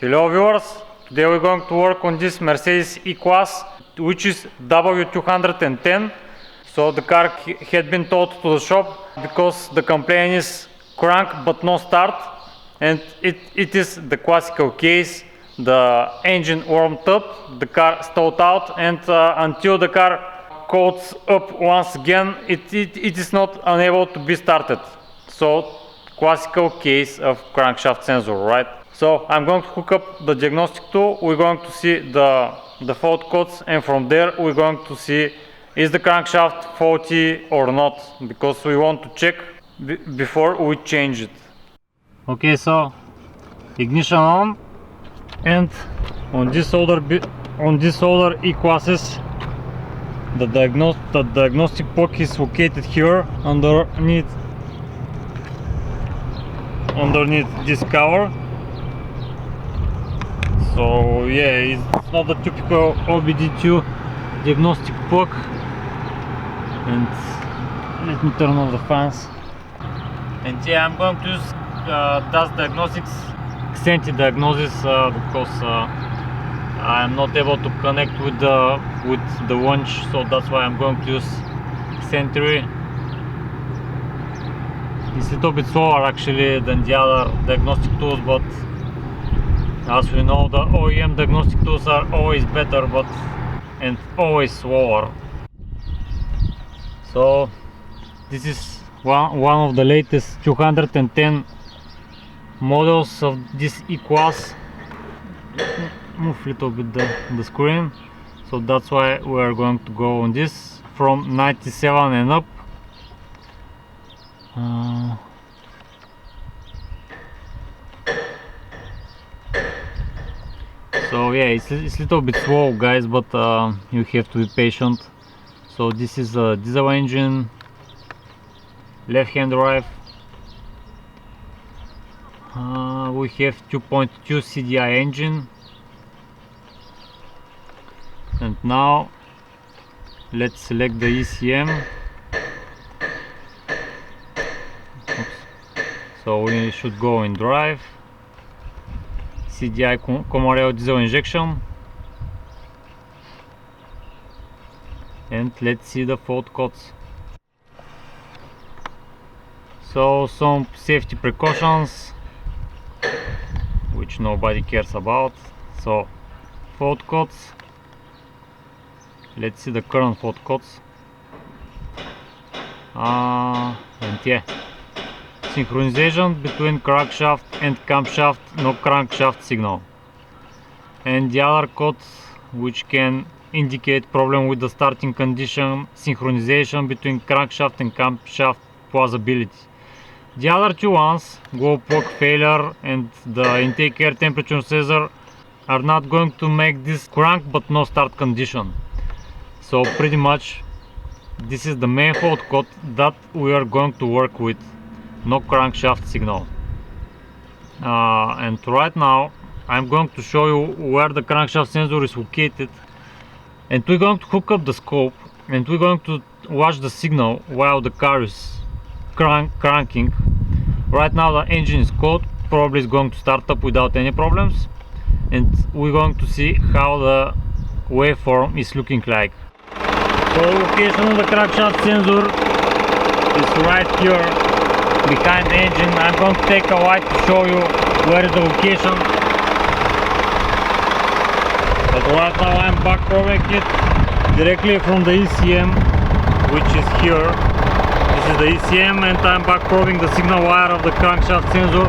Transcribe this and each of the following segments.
Hello viewers, today we're going to work on this Mercedes E-Class which is W210. So the car had been towed to the shop because the complaint is crank but no start, and it is the classical case. The engine warmed up, the car stalled out, and until the car coats up once again it is not unable to be started. So classical case of crankshaft sensor, right? So I'm going to hook up the diagnostic tool, we're going to see the fault codes, and from there we're going to see is the crankshaft faulty or not, because we want to check before we change it. Okay, so ignition on, and on this older E-classes the diagnostic plug is located here underneath this cover. So yeah, it's not the typical OBD2 diagnostic plug. And let me turn off the fans. And yeah, I'm going to use DAS Diagnostics Xenti diagnosis because I'm not able to connect with the launch, so that's why I'm going to use Xenti. It's a little bit slower actually than the other diagnostic tools, but as we know, the OEM diagnostic tools are always better and always slower. So this is one of the latest 210 models of this E-Class. Move a little bit the screen. So that's why we are going to go on this from 97 and up. So yeah, it's a little bit slow, guys, but you have to be patient. So this is a diesel engine, left-hand drive. We have 2.2 CDI engine, and now let's select the ECM. Oops. So we should go in drive, CDI Common diesel injection, and let's see the fault codes. So some safety precautions which nobody cares about. So fault codes, let's see the current fault codes. And yeah, synchronization between crankshaft and camshaft, no crankshaft signal. And the other codes which can indicate problem with the starting condition, synchronization between crankshaft and camshaft plausibility. The other two ones, glow plug failure and the intake air temperature sensor, are not going to make this crank but no start condition. So pretty much this is the main fault code that we are going to work with, no crankshaft signal. And right now I'm going to show you where the crankshaft sensor is located, and we're going to hook up the scope and we're going to watch the signal while the car is cranking. Right now the engine is cold, probably is going to start up without any problems, and we're going to see how the waveform is looking like. So the location of the crankshaft sensor is right here behind the engine. I'm going to take a light to show you where is the location, but right now I'm back probing it directly from the ECM, which is here. This is the ECM, and I'm back probing the signal wire of the crankshaft sensor,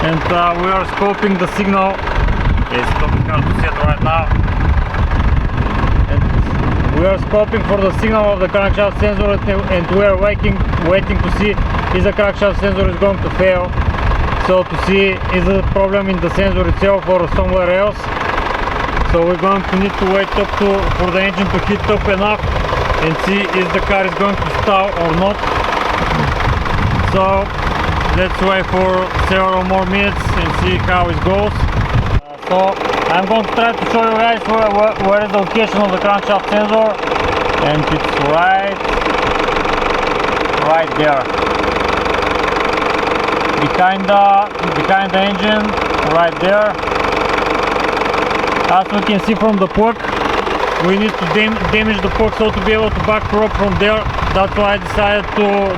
and we are scoping the signal. It's a little hard to see it right now. And we are scoping for the signal of the crankshaft sensor, and we are waiting to see if the crankshaft sensor is going to fail. So to see is the problem in the sensor itself or somewhere else. So we're going to need to wait for the engine to heat up enough and see if the car is going to stall or not. So let's wait for several more minutes and see how it goes. So I'm going to try to show you guys where is the location of the crankshaft sensor, and it's right there behind the engine, right there. As we can see from the plug, we need to damage the plug so to be able to back probe from there. That's why I decided to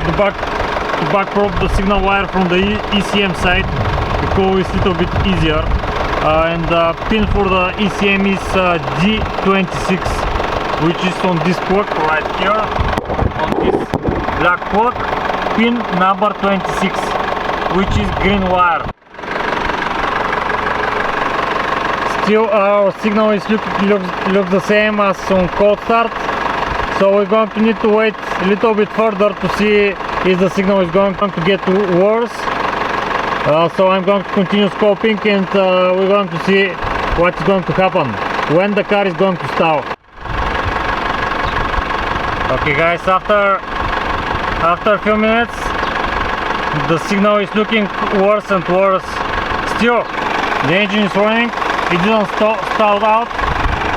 back probe the signal wire from the ECM side, because it's a little bit easier. And the pin for the ECM is D26, which is on this plug right here, on this black plug, pin number 26, which is green wire. Still our signal is looks the same as on cold start, so we're going to need to wait a little bit further to see if the signal is going to get worse. So I'm going to continue scoping, and we're going to see what's going to happen when the car is going to stop. Okay guys, after a few minutes the signal is looking worse and worse. Still the engine is running, it didn't stall out,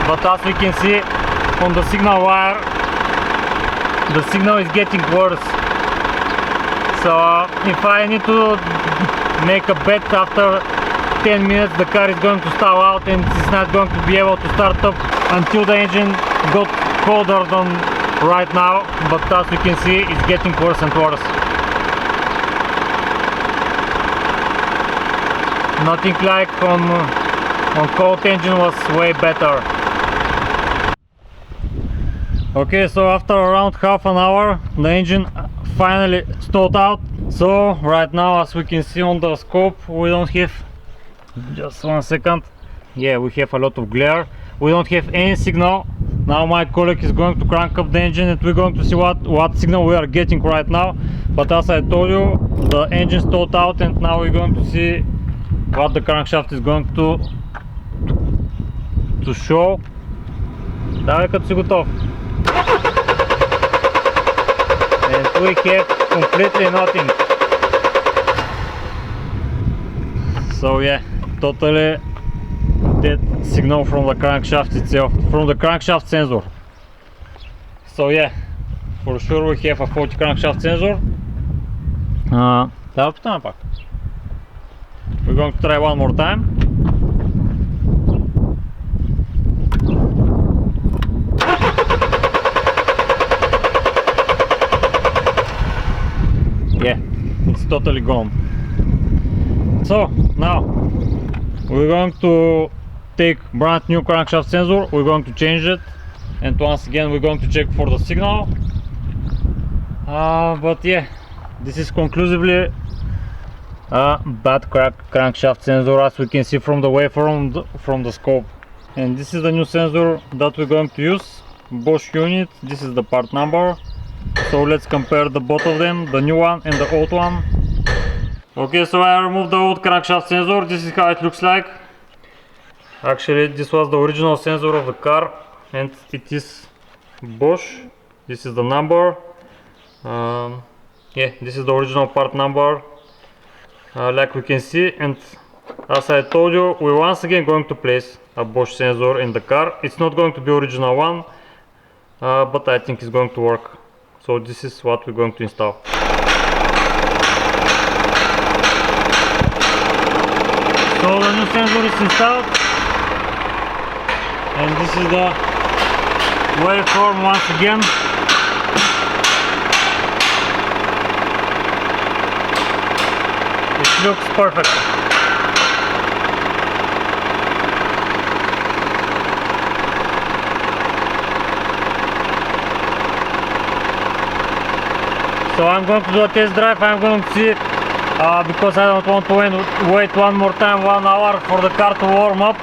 but as we can see on the signal wire, the signal is getting worse. So if I need to make a bet, after 10 minutes the car is going to stall out and it's not going to be able to start up until the engine got colder than right now. But as you can see, it's getting worse and worse. Nothing like on cold engine was way better. Okay, so after around half an hour the engine finally stalled out. So right now, as we can see on the scope, we don't have, just 1 second, yeah, we have a lot of glare, we don't have any signal. Now my colleague is going to crank up the engine and we're going to see what signal we are getting right now. But as I told you, the engine stalled out, and now we're going to see what the crankshaft is going to show. Давай като си готов. And we have completely nothing. So yeah, totally dead signal from the crankshaft itself, from the crankshaft sensor. So yeah, for sure we have a faulty crankshaft sensor. We're going to try one more time. Yeah, it's totally gone. So now we're going to take brand new crankshaft sensor, we're going to change it, and once again we're going to check for the signal. But yeah, this is conclusively a bad crankshaft sensor, as we can see from the waveform from the scope. And this is the new sensor that we're going to use, Bosch unit. This is the part number. So let's compare the both of them, the new one and the old one. Okay, so I removed the old crankshaft sensor. This is how it looks like. Actually, this was the original sensor of the car, and it is Bosch. This is the number. Yeah, this is the original part number, like we can see. And as I told you, we're once again going to place a Bosch sensor in the car. It's not going to be original one, but I think it's going to work. So this is what we're going to install. So the new sensor is installed, and this is the waveform once again. It looks perfect. So I'm going to do a test drive. I'm going to see, because I don't want to wait one more time, 1 hour for the car to warm up.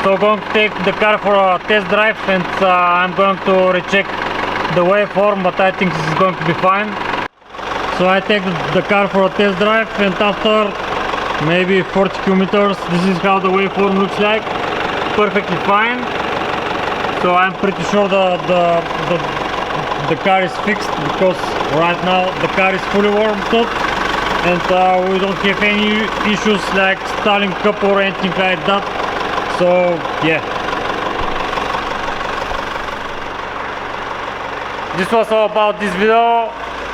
So I'm going to take the car for a test drive, and I'm going to recheck the waveform, but I think this is going to be fine. So I take the car for a test drive, and after maybe 40 kilometers, this is how the waveform looks like. Perfectly fine. So I'm pretty sure the car is fixed, because right now the car is fully warmed up, and we don't have any issues like stalling up or anything like that. So yeah, this was all about this video.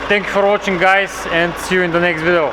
Thank you for watching, guys, and see you in the next video.